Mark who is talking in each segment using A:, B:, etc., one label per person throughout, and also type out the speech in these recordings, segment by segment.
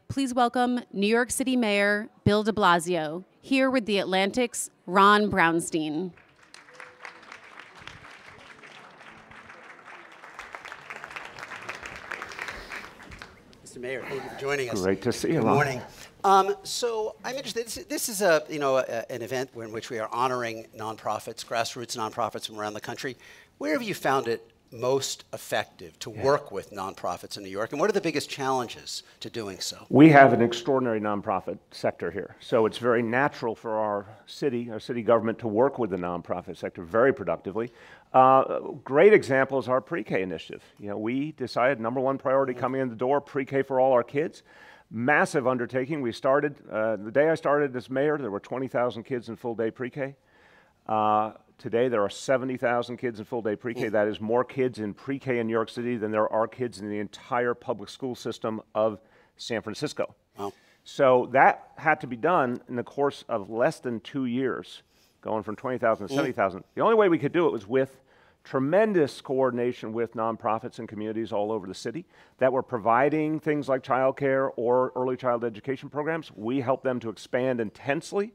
A: please welcome New York City Mayor Bill de Blasio, here with the Atlantic's Ron Brownstein.
B: Mr. Mayor, thank you for joining us.
C: Great to see you.
B: Good morning. So I'm interested. This is an event in which we are honoring nonprofits, grassroots nonprofits from around the country. Where have you found it most effective to work with nonprofits in New York, and what are the biggest challenges to doing so?
C: We have an extraordinary nonprofit sector here, so it's very natural for our city government to work with the nonprofit sector very productively. Great example is our pre-K initiative. You know, we decided number one priority coming in the door, pre-K for all our kids. Massive undertaking. We started, the day I started as mayor, there were 20,000 kids in full-day pre-K. Today, there are 70,000 kids in full-day pre-K. That is more kids in pre-K in New York City than there are kids in the entire public school system of San Francisco.
B: Wow.
C: So that had to be done in the course of less than 2 years, going from 20,000 to 70,000. The only way we could do it was with tremendous coordination with nonprofits and communities all over the city that were providing things like childcare or early child education programs. We helped them to expand intensely.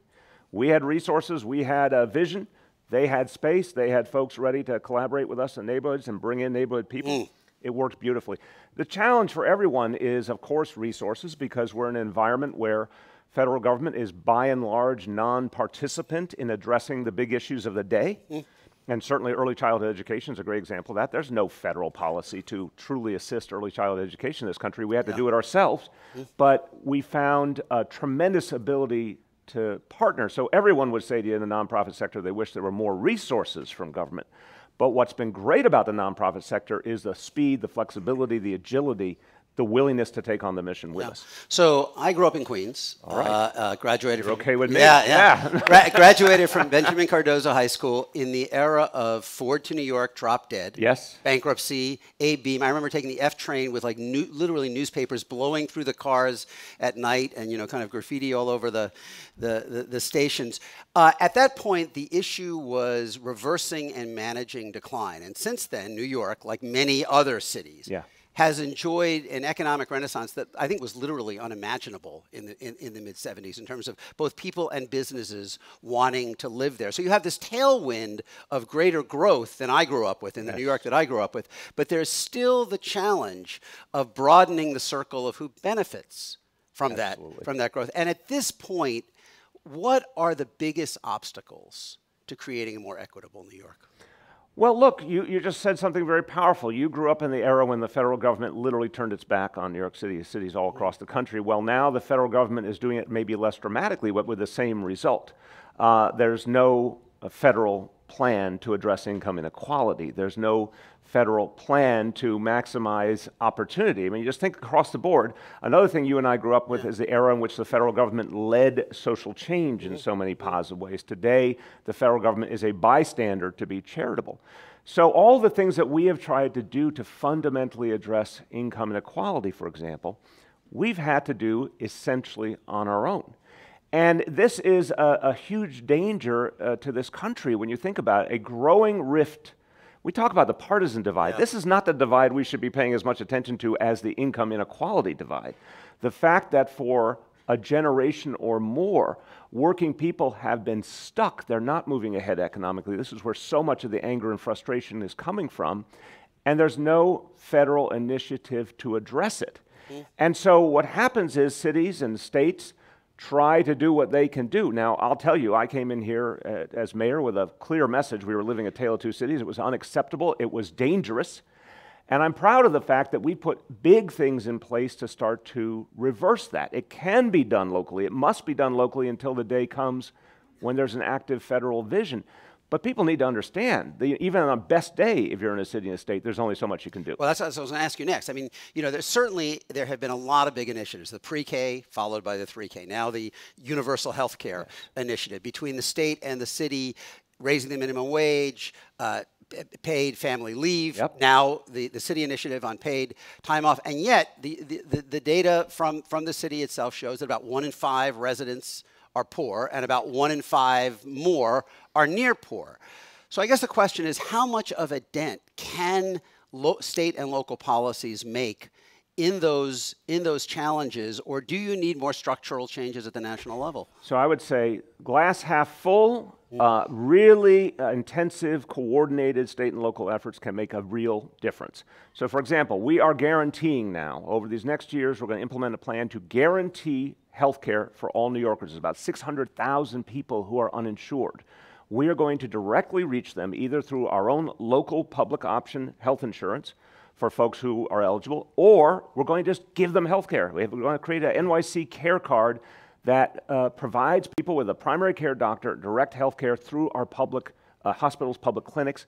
C: We had resources, we had a vision. They had space, they had folks ready to collaborate with us in neighborhoods and bring in neighborhood people. It worked beautifully. The challenge for everyone is, of course, resources, because we're in an environment where federal government is by and large non-participant in addressing the big issues of the day. And certainly early childhood education is a great example of that. There's no federal policy to truly assist early childhood education in this country. We had to do it ourselves, but we found a tremendous ability to partner. So everyone would say to you in the nonprofit sector they wish there were more resources from government. But what's been great about the nonprofit sector is the speed, the flexibility, the agility, the willingness to take on the mission with us.
B: So I grew up in Queens.
C: All right.
B: Graduated
C: You're
B: from,
C: okay with me?
B: Yeah. Graduated from Benjamin Cardozo High School in the era of Ford to New York, drop dead.
C: Yes.
B: Bankruptcy, A-beam. I remember taking the F train with like literally newspapers blowing through the cars at night, and kind of graffiti all over the stations. At that point, the issue was reversing and managing decline. And since then, New York, like many other cities, has enjoyed an economic renaissance that I think was literally unimaginable in the mid-'70s in terms of both people and businesses wanting to live there. So you have this tailwind of greater growth than I grew up with in the New York that I grew up with, but there's still the challenge of broadening the circle of who benefits from that growth. And at this point, what are the biggest obstacles to creating a more equitable New York?
C: Well, look, you just said something very powerful. You grew up in the era when the federal government literally turned its back on New York City, cities all across the country. Well, now the federal government is doing it maybe less dramatically, but with the same result. There's no federal plan to address income inequality. There's no federal plan to maximize opportunity. I mean, you just think across the board. Another thing you and I grew up with is the era in which the federal government led social change in so many positive ways. Today, the federal government is a bystander to be charitable. So all the things that we have tried to do to fundamentally address income inequality, for example, we've had to do essentially on our own. And this is a huge danger to this country when you think about it. A growing rift. We talk about the partisan divide. This is not the divide we should be paying as much attention to as the income inequality divide. The fact that for a generation or more, working people have been stuck. They're not moving ahead economically. This is where so much of the anger and frustration is coming from. And there's no federal initiative to address it. And so what happens is cities and states try to do what they can do. Now, I'll tell you, I came in here as mayor with a clear message. We were living a tale of two cities. It was unacceptable. It was dangerous. And I'm proud of the fact that we put big things in place to start to reverse that. It can be done locally. It must be done locally until the day comes when there's an active federal vision. But people need to understand, even on the best day, if you're in a city and a state, there's only so much you can do.
B: Well, that's what I was going to ask you next. I mean, there have been a lot of big initiatives. The pre-K followed by the 3K. Now the universal health care initiative. Between the state and the city, raising the minimum wage, paid family leave, now the city initiative on paid time off. And yet the data from the city itself shows that about 1 in 5 residents are poor, and about 1 in 5 more are near poor. So I guess the question is, how much of a dent can state and local policies make in those challenges, or do you need more structural changes at the national level?
C: So I would say glass half full. Really intensive, coordinated state and local efforts can make a real difference. So for example, we are guaranteeing now, over these next years, we're going to implement a plan to guarantee health care for all New Yorkers. There's about 600,000 people who are uninsured. We are going to directly reach them either through our own local public option health insurance for folks who are eligible, or we're going to just give them health care. We're going to create a NYC care card that provides people with a primary care doctor direct health care through our public hospitals, public clinics.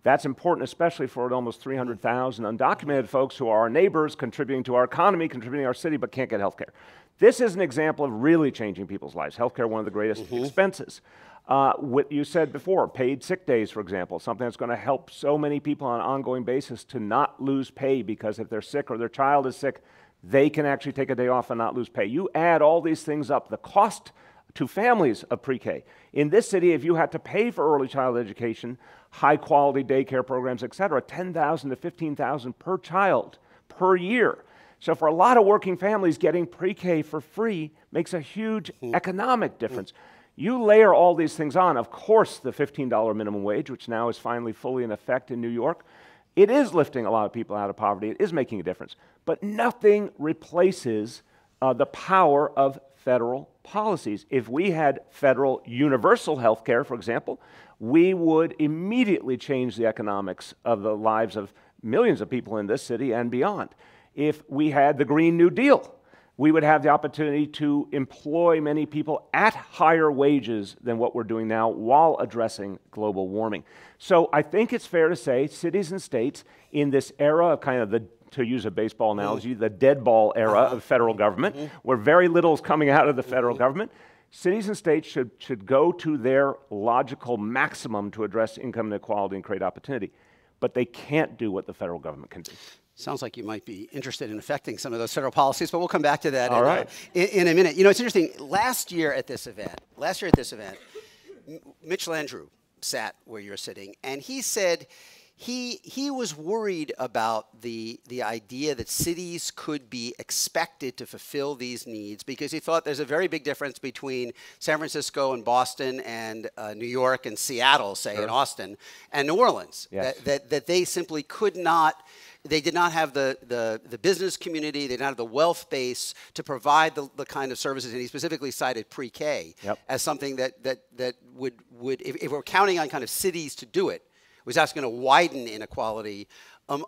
C: That's important, especially for almost 300,000 undocumented folks who are our neighbors, contributing to our economy, contributing to our city, but can't get health care. This is an example of really changing people's lives. Health care, one of the greatest expenses. What you said before, paid sick days, for example, something that's going to help so many people on an ongoing basis to not lose pay, because if they're sick or their child is sick, they can actually take a day off and not lose pay. You add all these things up, the cost to families of pre-K. In this city, if you had to pay for early child education, high-quality daycare programs, et cetera, $10,000 to $15,000 per child per year. So for a lot of working families, getting pre-K for free makes a huge economic difference. You layer all these things on, of course, the $15 minimum wage, which now is finally fully in effect in New York. It is lifting a lot of people out of poverty. It is making a difference. But nothing replaces the power of federal policies. If we had federal universal health care, for example, we would immediately change the economics of the lives of millions of people in this city and beyond. If we had the Green New Deal, we would have the opportunity to employ many people at higher wages than what we're doing now while addressing global warming. So I think it's fair to say cities and states in this era of kind of the, to use a baseball analogy, the dead ball era of federal government, where very little is coming out of the federal government, cities and states should go to their logical maximum to address income inequality and create opportunity. But they can't do what the federal government can do.
B: Sounds like you might be interested in affecting some of those federal policies, but we'll come back to that
C: in
B: a minute. You know, it's interesting. Last year at this event, Mitch Landrieu sat where you're sitting, and he said he was worried about the idea that cities could be expected to fulfill these needs, because he thought there's a very big difference between San Francisco and Boston and New York and Seattle, say, and Austin, and New Orleans, that they simply could not. They did not have the business community, they did not have the wealth base to provide the kind of services, and he specifically cited pre-K as something that would if we're counting on kind of cities to do it, was actually going to widen inequality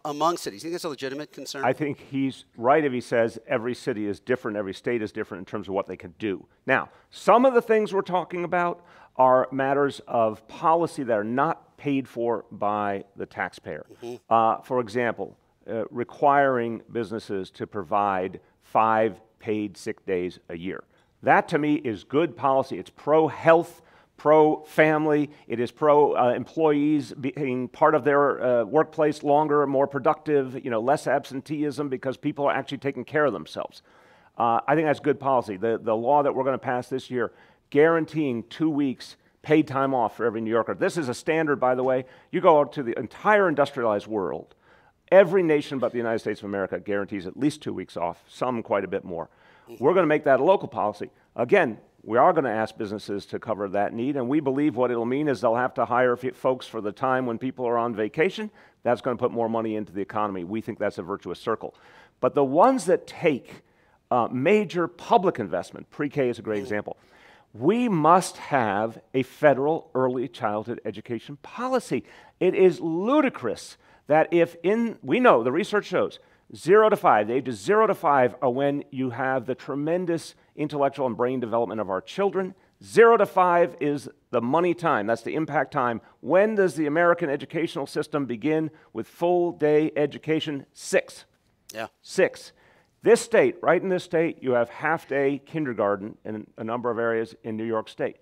B: among cities. Do you think that's a legitimate concern?
C: I think he's right if he says every city is different, every state is different in terms of what they can do. Now, some of the things we're talking about are matters of policy that are not paid for by the taxpayer. For example, requiring businesses to provide 5 paid sick days a year. That, to me, is good policy. It's pro-health, pro-family. It is pro-employees being part of their workplace longer, more productive, less absenteeism because people are actually taking care of themselves. I think that's good policy. The law that we're going to pass this year, guaranteeing 2 weeks paid time off for every New Yorker. This is a standard, by the way. You go out to the entire industrialized world, every nation but the United States of America guarantees at least 2 weeks off, some quite a bit more. We're going to make that a local policy. Again, we are going to ask businesses to cover that need, and we believe what it'll mean is they'll have to hire folks for the time when people are on vacation. That's going to put more money into the economy. We think that's a virtuous circle. But the ones that take major public investment, pre-K is a great example, we must have a federal early childhood education policy. It is ludicrous that we know, the research shows, 0 to 5, the ages 0 to 5 are when you have the tremendous intellectual and brain development of our children. 0 to 5 is the money time, that's the impact time. When does the American educational system begin with full day education? 6. 6. This state, right in this state, you have half-day kindergarten in a number of areas in New York State.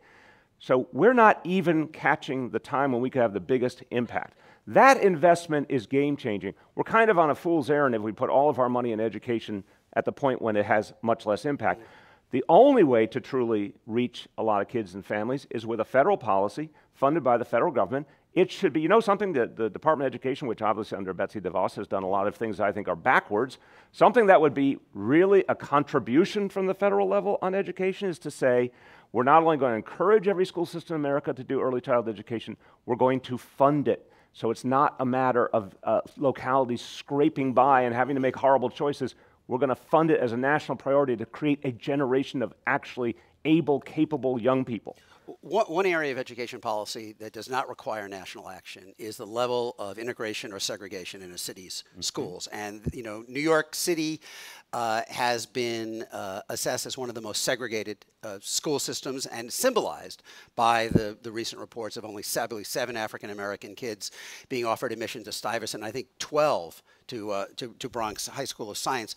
C: So we're not even catching the time when we could have the biggest impact. That investment is game-changing. We're kind of on a fool's errand if we put all of our money in education at the point when it has much less impact. The only way to truly reach a lot of kids and families is with a federal policy funded by the federal government It should be, you know something, that the Department of Education, which obviously under Betsy DeVos has done a lot of things I think are backwards, something that would be really a contribution from the federal level on education is to say, we're not only going to encourage every school system in America to do early childhood education, we're going to fund it. So it's not a matter of localities scraping by and having to make horrible choices. We're going to fund it as a national priority to create a generation of actually able, capable young people.
B: One area of education policy that does not require national action is the level of integration or segregation in a city's schools. And you know, New York City has been assessed as one of the most segregated school systems, and symbolized by the recent reports of only 7 African American kids being offered admission to Stuyvesant, I think 12 to Bronx High School of Science.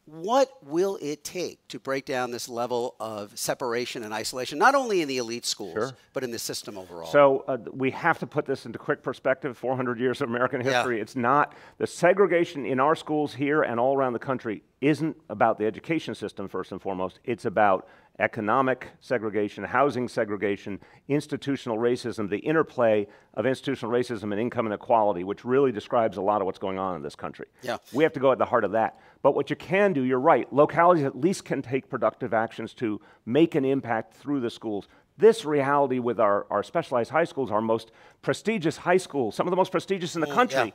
B: What will it take to break down this level of separation and isolation, not only in the elite schools, but in the system overall?
C: So we have to put this into quick perspective, 400 years of American history. It's not, the segregation in our schools here and all around the country isn't about the education system first and foremost. It's about economic segregation, housing segregation, institutional racism, the interplay of institutional racism and income inequality, which really describes a lot of what's going on in this country. We have to go at the heart of that. But what you can do, you're right, localities at least can take productive actions to make an impact through the schools. This reality with our specialized high schools, our most prestigious high schools, some of the most prestigious in the country,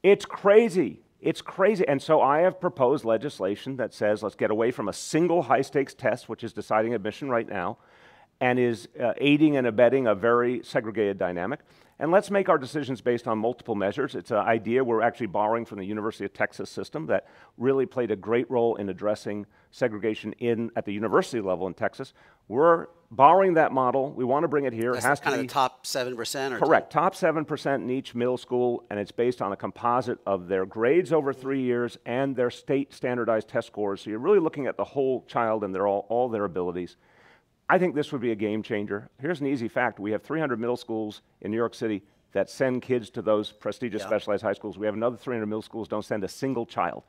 C: it's crazy. It's crazy. And so I have proposed legislation that says let's get away from a single high-stakes test, which is deciding admission right now, and is aiding and abetting a very segregated dynamic. And let's make our decisions based on multiple measures. It's an idea we're actually borrowing from the University of Texas system that really played a great role in addressing segregation at the university level in Texas. We're borrowing that model. We want to bring it here.
B: That's
C: it has
B: kind
C: to
B: of
C: be
B: the top 7%? Or
C: correct. Top 7% in each middle school, and it's based on a composite of their grades over 3 years and their state standardized test scores. So you're really looking at the whole child and all their abilities. I think this would be a game changer. Here's an easy fact. We have 300 middle schools in New York City that send kids to those prestigious specialized high schools. We have another 300 middle schools don't send a single child.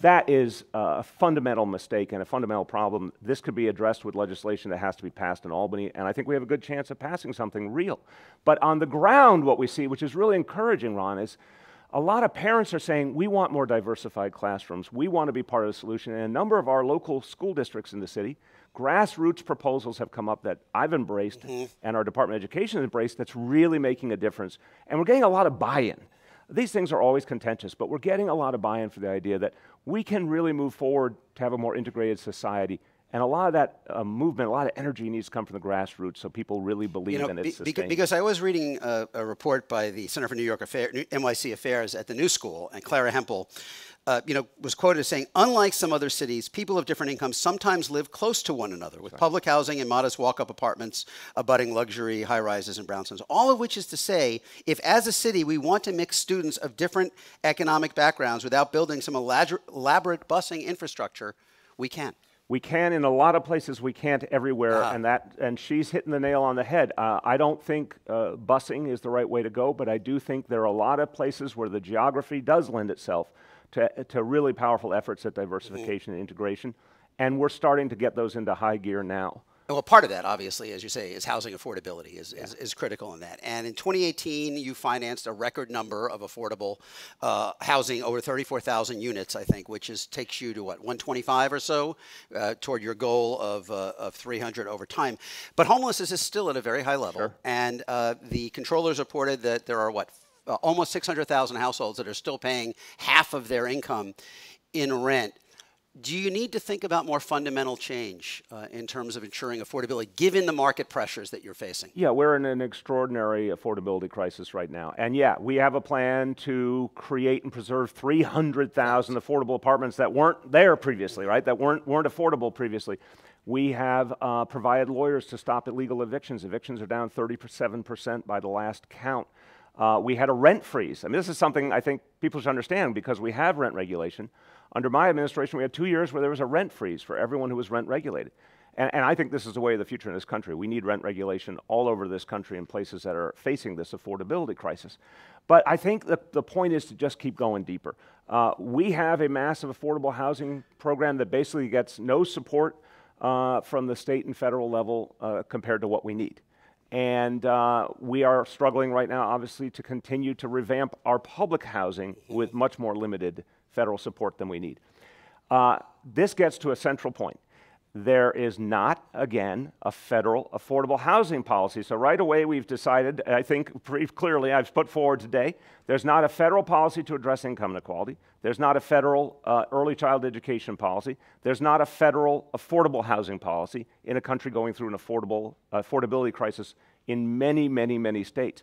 C: That is a fundamental mistake and a fundamental problem. This could be addressed with legislation that has to be passed in Albany, and I think we have a good chance of passing something real. But on the ground, what we see, which is really encouraging, Ron, is a lot of parents are saying, we want more diversified classrooms. We want to be part of the solution. And a number of our local school districts in the city, grassroots proposals have come up that I've embraced and our Department of Education has embraced that's really making a difference. And we're getting a lot of buy-in. These things are always contentious, but we're getting a lot of buy-in for the idea that we can really move forward to have a more integrated society. And a lot of that movement, a lot of energy needs to come from the grassroots so people really believe in its sustained.
B: Because I was reading a report by the Center for New York NYC Affairs at the New School, and Clara Hempel was quoted as saying, unlike some other cities, people of different incomes sometimes live close to one another with public housing and modest walk-up apartments abutting luxury high-rises and brownstones. All of which is to say, if as a city we want to mix students of different economic backgrounds without building some elaborate busing infrastructure, we can.
C: We can in a lot of places, we can't everywhere, and she's hitting the nail on the head. I don't think busing is the right way to go, but I do think there are a lot of places where the geography does lend itself to really powerful efforts at diversification and integration, and we're starting to get those into high gear now.
B: Well, part of that, obviously, as you say, is housing affordability is critical in that. And in 2018, you financed a record number of affordable housing, over 34,000 units, I think, which takes you to, what, 125 or so toward your goal of 300 over time. But homelessness is still at a very high level. And the controllers reported that there are, what, almost 600,000 households that are still paying half of their income in rent. Do you need to think about more fundamental change in terms of ensuring affordability, given the market pressures that you're facing?
C: Yeah, we're in an extraordinary affordability crisis right now. And yeah, we have a plan to create and preserve 300,000 affordable apartments that weren't there previously, right? That weren't affordable previously. We have provided lawyers to stop illegal evictions. Evictions are down 37% by the last count. We had a rent freeze. I mean, this is something I think people should understand because we have rent regulation. Under my administration, we had 2 years where there was a rent freeze for everyone who was rent regulated. And I think this is the way of the future in this country. We need rent regulation all over this country in places that are facing this affordability crisis. But I think the point is to just keep going deeper. We have a massive affordable housing program that basically gets no support from the state and federal level compared to what we need. And we are struggling right now, obviously, to continue to revamp our public housing with much more limited federal support than we need. This gets to a central point. There is not, again, a federal affordable housing policy. So right away we've decided, I think pretty clearly I've put forward today, there's not a federal policy to address income inequality. There's not a federal early child education policy. There's not a federal affordable housing policy in a country going through an affordability crisis in many, many, many states.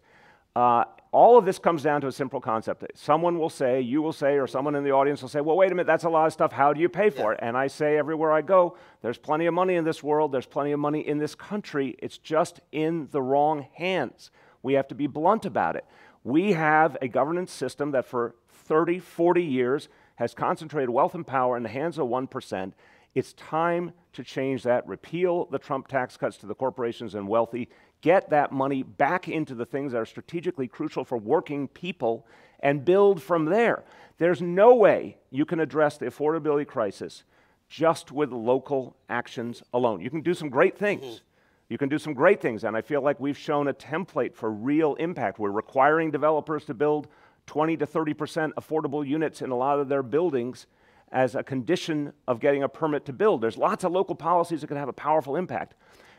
C: All of this comes down to a simple concept. Someone will say, you will say, or someone in the audience will say, well, wait a minute, that's a lot of stuff. How do you pay for it? And I say everywhere I go, there's plenty of money in this world. There's plenty of money in this country. It's just in the wrong hands. We have to be blunt about it. We have a governance system that for 30, 40 years has concentrated wealth and power in the hands of 1%. It's time to change that, repeal the Trump tax cuts to the corporations and wealthy, get that money back into the things that are strategically crucial for working people, and build from there. There's no way you can address the affordability crisis just with local actions alone. You can do some great things. You can do some great things, and I feel like we've shown a template for real impact. We're requiring developers to build 20 to 30% affordable units in a lot of their buildings as a condition of getting a permit to build. There's lots of local policies that can have a powerful impact.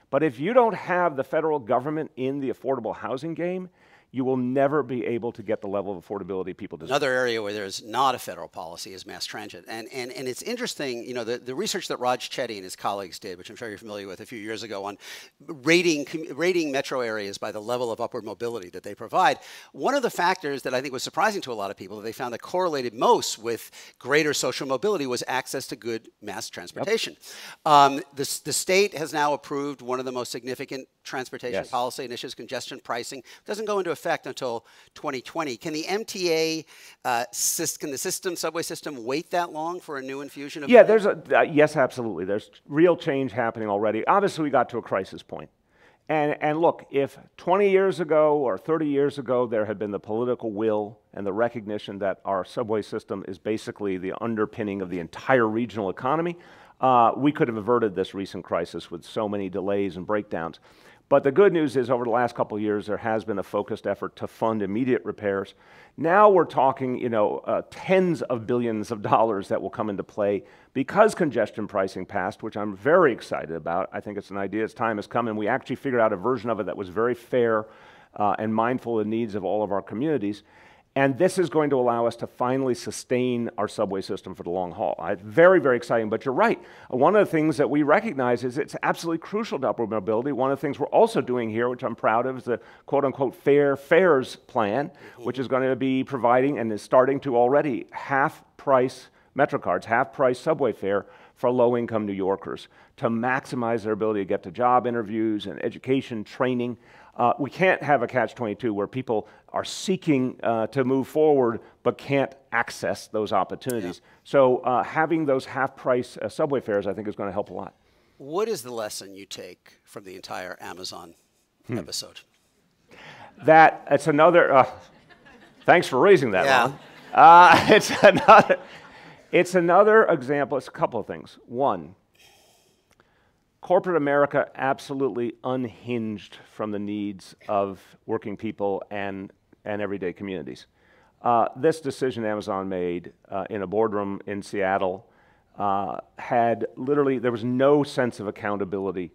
C: But if you don't have the federal government in the affordable housing game, you will never be able to get the level of affordability people deserve.
B: Another area where there's not a federal policy is mass transit. And it's interesting, you know, the research that Raj Chetty and his colleagues did, which I'm sure you're familiar with, a few years ago on rating metro areas by the level of upward mobility that they provide. One of the factors that I think was surprising to a lot of people that they found that correlated most with greater social mobility was access to good mass transportation. Yep. The state has now approved one of the most significant transportation policy initiatives, congestion pricing. Doesn't go into effect until 2020. Can the MTA can the subway system wait that long for a new infusion of?
C: Yeah, there's yes, absolutely. There's real change happening already. Obviously, we got to a crisis point. And look, if 20 years ago or 30 years ago there had been the political will and the recognition that our subway system is basically the underpinning of the entire regional economy, we could have averted this recent crisis with so many delays and breakdowns. But the good news is over the last couple of years, there has been a focused effort to fund immediate repairs. Now we're talking, you know, tens of billions of dollars that will come into play because congestion pricing passed, which I'm very excited about. I think it's an idea, its time has come, and we actually figured out a version of it that was very fair and mindful of the needs of all of our communities. And this is going to allow us to finally sustain our subway system for the long haul. It's very, very exciting, but you're right. One of the things that we recognize is it's absolutely crucial to upward mobility. One of the things we're also doing here, which I'm proud of, is the quote-unquote fair fares plan, which is going to be providing and is starting to already half-price MetroCards, half-price subway fare for low-income New Yorkers to maximize their ability to get to job interviews and education, training. We can't have a catch-22 where people are seeking to move forward but can't access those opportunities. Yeah. So having those half-price subway fares, I think, is going to help a lot.
B: What is the lesson you take from the entire Amazon episode?
C: That it's another. Thanks for raising that, Ron. It's another example. It's a couple of things. One, corporate America absolutely unhinged from the needs of working people and everyday communities. This decision Amazon made in a boardroom in Seattle had literally, there was no sense of accountability,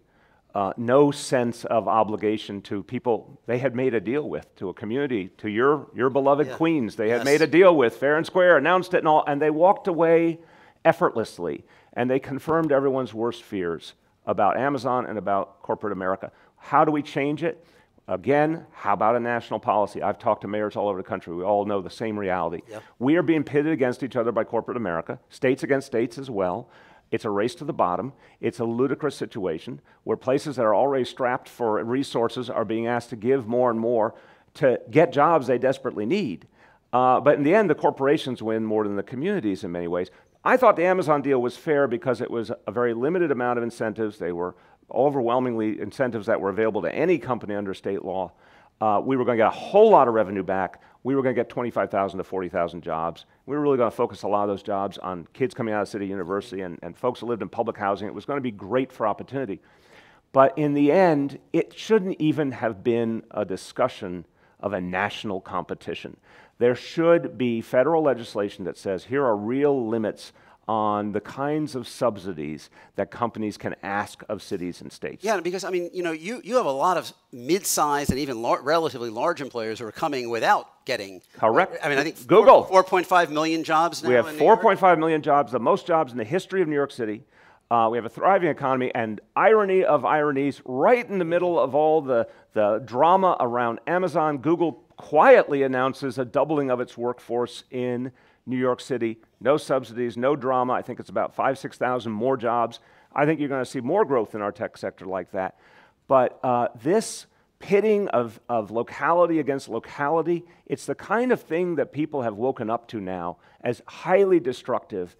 C: no sense of obligation to people they had made a deal with, to a community, to your beloved Queens. They had made a deal with fair and square, announced it and all, and they walked away effortlessly, and they confirmed everyone's worst fears about Amazon and about corporate America. How do we change it? Again, how about a national policy? I've talked to mayors all over the country. We all know the same reality. Yep. We are being pitted against each other by corporate America, states against states as well. It's a race to the bottom. It's a ludicrous situation where places that are already strapped for resources are being asked to give more and more to get jobs they desperately need. But in the end, the corporations win more than the communities in many ways. I thought the Amazon deal was fair because it was a very limited amount of incentives. They were overwhelmingly incentives that were available to any company under state law. We were going to get a whole lot of revenue back. We were going to get 25,000 to 40,000 jobs. We were really going to focus a lot of those jobs on kids coming out of City University and folks who lived in public housing. It was going to be great for opportunity. But in the end, it shouldn't even have been a discussion of a national competition. There should be federal legislation that says here are real limits on the kinds of subsidies that companies can ask of cities and states.
B: Yeah, because I mean, you know, you have a lot of mid-sized and even relatively large employers who are coming without getting.
C: Correct.
B: I mean, I think
C: Google
B: 4.5 million jobs now.
C: We have 4.5 million jobs, the most jobs in the history of New York City. We have a thriving economy, and irony of ironies, right in the middle of all the drama around Amazon, Google quietly announces a doubling of its workforce in New York City. No subsidies, no drama. I think it's about 5,000, 6,000 more jobs. I think you're going to see more growth in our tech sector like that. But this pitting of locality against locality, it's the kind of thing that people have woken up to now as highly destructive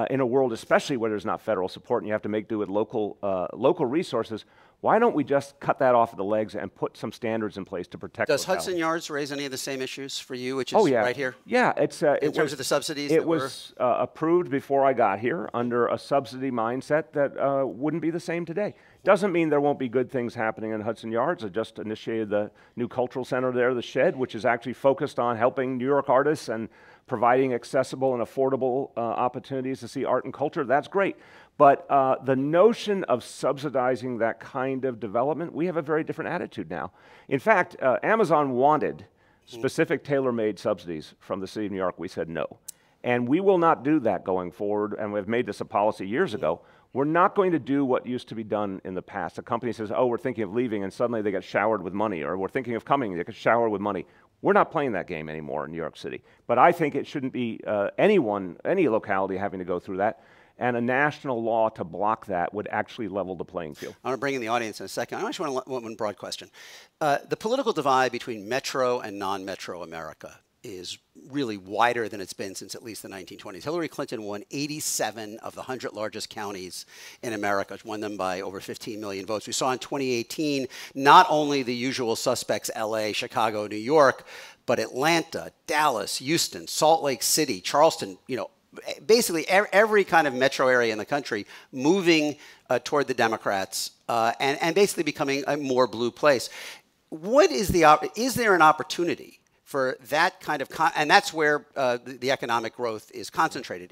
C: in a world, especially where there's not federal support and you have to make do with local resources. Why don't we just cut that off of the legs and put some standards in place to protect
B: Does
C: locality?
B: Hudson Yards raise any of the same issues for you, which is right here?
C: Yeah, it's
B: in terms of the subsidies.
C: It was approved before I got here under a subsidy mindset that wouldn't be the same today. Doesn't mean there won't be good things happening in Hudson Yards. I just initiated the new cultural center there, the Shed, which is actually focused on helping New York artists and providing accessible and affordable opportunities to see art and culture. That's great. But the notion of subsidizing that kind of development, we have a very different attitude now. In fact, Amazon wanted specific tailor-made subsidies from the city of New York. We said no. And we will not do that going forward, and we've made this a policy years ago. We're not going to do what used to be done in the past. A company says, oh, we're thinking of leaving, and suddenly they get showered with money, or we're thinking of coming, they get showered with money. We're not playing that game anymore in New York City. But I think it shouldn't be any locality having to go through that. And a national law to block that would actually level the playing field.
B: I want to bring in the audience in a second. I just want one broad question. The political divide between metro and non-metro America is really wider than it's been since at least the 1920s. Hillary Clinton won 87 of the 100 largest counties in America, won them by over 15 million votes. We saw in 2018 not only the usual suspects, LA, Chicago, New York, but Atlanta, Dallas, Houston, Salt Lake City, Charleston, you know, basically every kind of metro area in the country moving toward the Democrats and basically becoming a more blue place. What is is there an opportunity for that kind of, and that's where the economic growth is concentrated,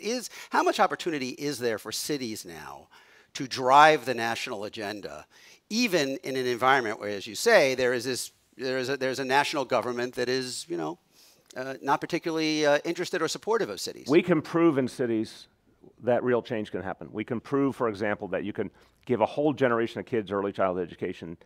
B: how much opportunity is there for cities now to drive the national agenda, even in an environment where, as you say, there's a national government that is, you know, not particularly interested or supportive of cities?
C: We can prove in cities that real change can happen. We can prove, for example, that you can give a whole generation of kids early childhood education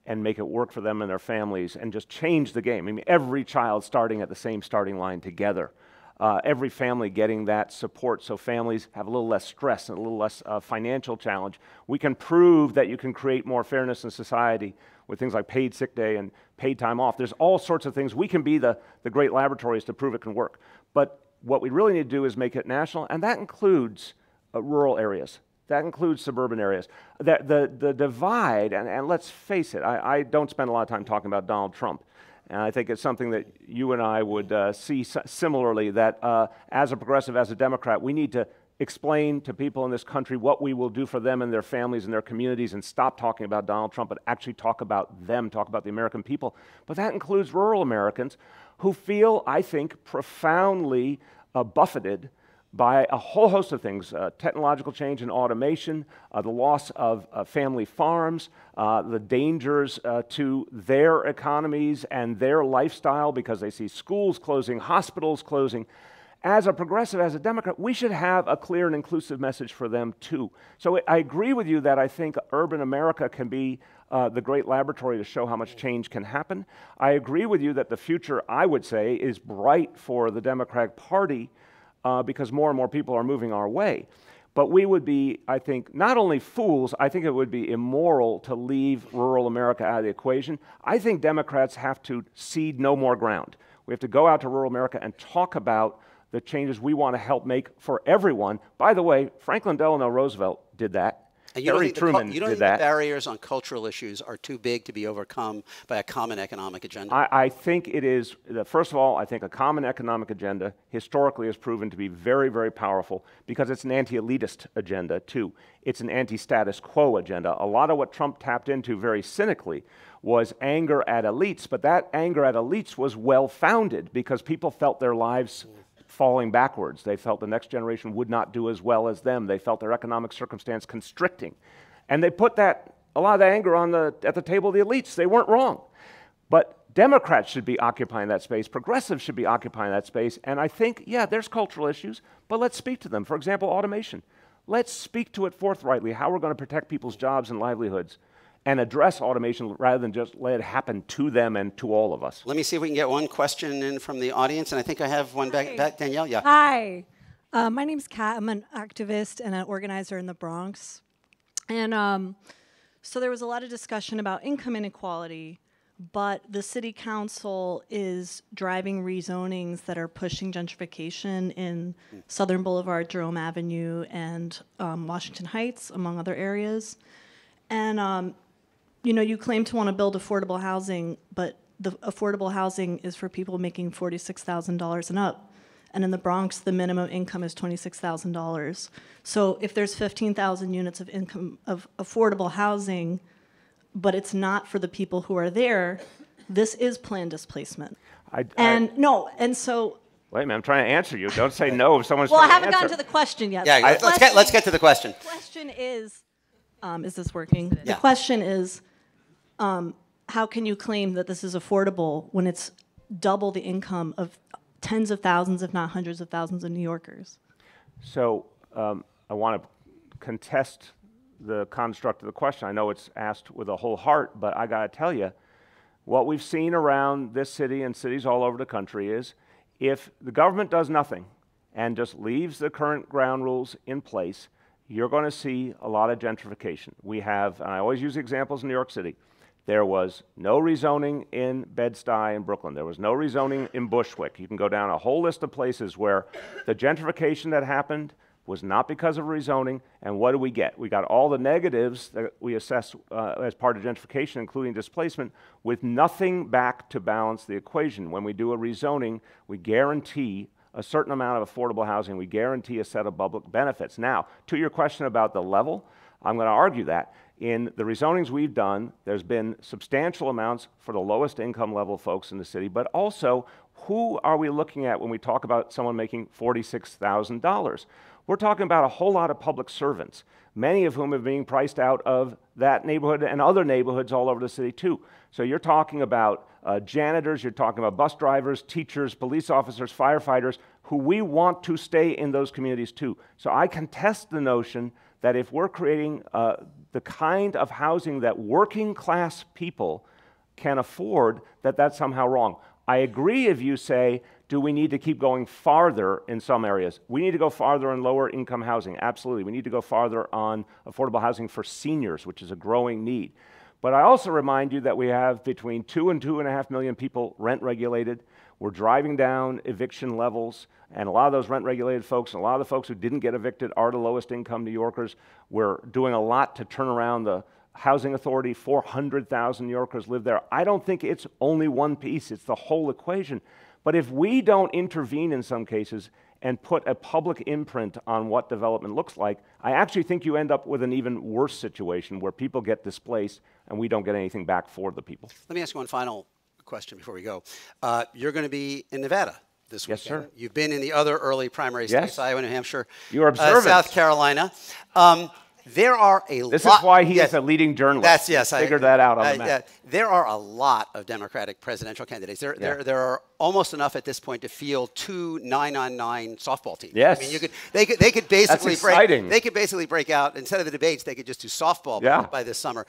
C: and make it work for them and their families and just change the game. I mean, every child starting at the same starting line together. Every family getting that support so families have a little less stress and a little less financial challenge. We can prove that you can create more fairness in society with things like paid sick day and paid time off. There's all sorts of things. We can be the great laboratories to prove it can work. But what we really need to do is make it national, and that includes rural areas. That includes suburban areas. The divide, and let's face it, I don't spend a lot of time talking about Donald Trump. And I think it's something that you and I would see similarly, that as a progressive, as a Democrat, we need to explain to people in this country what we will do for them and their families and their communities and stop talking about Donald Trump, but actually talk about them, talk about the American people. But that includes rural Americans who feel, I think, profoundly buffeted by a whole host of things, technological change and automation, the loss of family farms, the dangers to their economies and their lifestyle because they see schools closing, hospitals closing. As a progressive, as a Democrat, we should have a clear and inclusive message for them too. So I agree with you that I think urban America can be the great laboratory to show how much change can happen. I agree with you that the future, I would say, is bright for the Democratic Party because more and more people are moving our way. But we would be, I think, not only fools, I think it would be immoral to leave rural America out of the equation. I think Democrats have to cede no more ground. We have to go out to rural America and talk about the changes we want to help make for everyone. By the way, Franklin Delano Roosevelt did that.
B: And you don't
C: Harry
B: think
C: Truman
B: you don't
C: did
B: think
C: that.
B: the barriers on cultural issues are too big to be overcome by a common economic agenda?
C: I think it is, first of all, I think a common economic agenda historically has proven to be very, very powerful because it's an anti-elitist agenda, too. It's an anti-status quo agenda. A lot of what Trump tapped into very cynically was anger at elites, but that anger at elites was well-founded because people felt their lives falling backwards. They felt the next generation would not do as well as them. They felt their economic circumstance constricting. And they put a lot of the anger at the table of the elites. They weren't wrong. But Democrats should be occupying that space. Progressives should be occupying that space. And I think, yeah, there's cultural issues, but let's speak to them. For example, automation. Let's speak to it forthrightly, how we're going to protect people's jobs and livelihoods and address automation rather than just let it happen to them and to all of us.
B: Let me see if we can get one question in from the audience, and I think I have one back. Danielle, yeah.
D: Hi, my name's Kat. I'm an activist and an organizer in the Bronx. And so there was a lot of discussion about income inequality, but the city council is driving rezonings that are pushing gentrification in Southern Boulevard, Jerome Avenue, and Washington Heights, among other areas. And you know, you claim to want to build affordable housing, but the affordable housing is for people making $46,000 and up. And in the Bronx, the minimum income is $26,000. So if there's 15,000 units of income of affordable housing, but it's not for the people who are there, this is planned displacement. And so.
C: Wait a minute, I'm trying to answer you. Don't say no if someone's
D: Well, I
C: trying to
D: haven't
C: answer.
D: gotten to the question yet.
B: Yeah, let's get to the question.
D: The question is this working?
B: Yeah.
D: The question is, how can you claim that this is affordable when it's double the income of tens of thousands, if not hundreds of thousands of New Yorkers?
C: So I want to contest the construct of the question. I know it's asked with a whole heart, but I got to tell you, what we've seen around this city and cities all over the country is if the government does nothing and just leaves the current ground rules in place, you're going to see a lot of gentrification. We have, and I always use examples in New York City, there was no rezoning in Bed-Stuy in Brooklyn. There was no rezoning in Bushwick. You can go down a whole list of places where the gentrification that happened was not because of rezoning, and what do we get? We got all the negatives that we assess as part of gentrification, including displacement, with nothing back to balance the equation. When we do a rezoning, we guarantee a certain amount of affordable housing. We guarantee a set of public benefits. Now, to your question about the level, I'm going to argue that. In the rezonings we've done, there's been substantial amounts for the lowest income level folks in the city, but also who are we looking at when we talk about someone making $46,000? We're talking about a whole lot of public servants, many of whom are being priced out of that neighborhood and other neighborhoods all over the city too. So you're talking about janitors, you're talking about bus drivers, teachers, police officers, firefighters, who we want to stay in those communities too. So I contest the notion that if we're creating the kind of housing that working class people can afford, that that's somehow wrong. I agree if you say, do we need to keep going farther in some areas? We need to go farther in lower income housing, absolutely. We need to go farther on affordable housing for seniors, which is a growing need. But I also remind you that we have between 2 and 2.5 million people rent regulated. We're driving down eviction levels, and a lot of those rent-regulated folks, and a lot of the folks who didn't get evicted are the lowest income New Yorkers. We're doing a lot to turn around the housing authority. 400,000 New Yorkers live there. I don't think it's only one piece, it's the whole equation. But if we don't intervene in some cases and put a public imprint on what development looks like, I actually think you end up with an even worse situation where people get displaced and we don't get anything back for the people.
B: Let me ask you one final question before we go. You're going to be in Nevada this weekend.
C: Yes, sir.
B: You've been in the other early primary states,
C: Yes.
B: Iowa, New Hampshire,
C: You are observant.
B: South Carolina. There are a lot.
C: This is why he is a leading journalist. Figured that out on the map.
B: There are a lot of Democratic presidential candidates. There are almost enough at this point to field 2 9-on-9 softball teams.
C: Yes.
B: I mean, they could basically
C: That's exciting.
B: They could basically break out instead of the debates. They could just do softball by this summer.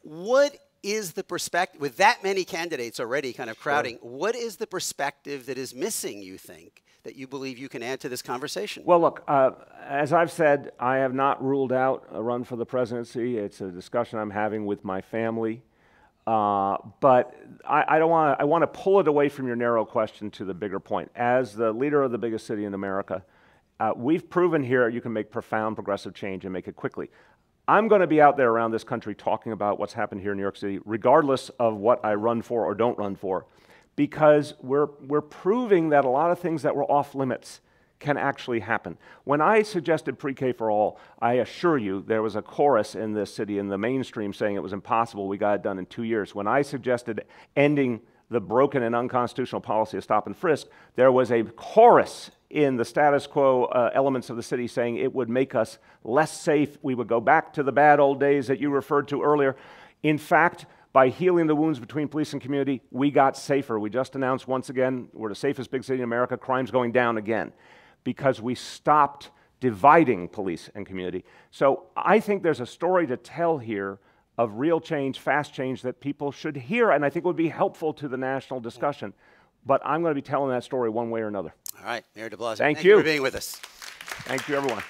B: What is the perspective with that many candidates already kind of crowding? Sure. What is the perspective that is missing, you think, that you believe you can add to this conversation?
C: Well, look, as I've said, I have not ruled out a run for the presidency. It's a discussion I'm having with my family. But I don't want to. I want to pull it away from your narrow question to the bigger point. As the leader of the biggest city in America, we've proven here you can make profound progressive change and make it quickly. I'm going to be out there around this country talking about what's happened here in New York City, regardless of what I run for or don't run for, because we're proving that a lot of things that were off limits can actually happen. When I suggested pre-K for all, I assure you there was a chorus in this city in the mainstream saying it was impossible. We got it done in 2 years. When I suggested ending the broken and unconstitutional policy of stop and frisk, there was a chorus in the status quo elements of the city saying it would make us less safe. We would go back to the bad old days that you referred to earlier. In fact, by healing the wounds between police and community, we got safer. We just announced once again, we're the safest big city in America, crime's going down again, because we stopped dividing police and community. So I think there's a story to tell here of real change, fast change that people should hear, and I think would be helpful to the national discussion. But I'm going to be telling that story one way or another.
B: All right, Mayor de Blasio,
C: thank you
B: for being with us.
C: Thank you, everyone.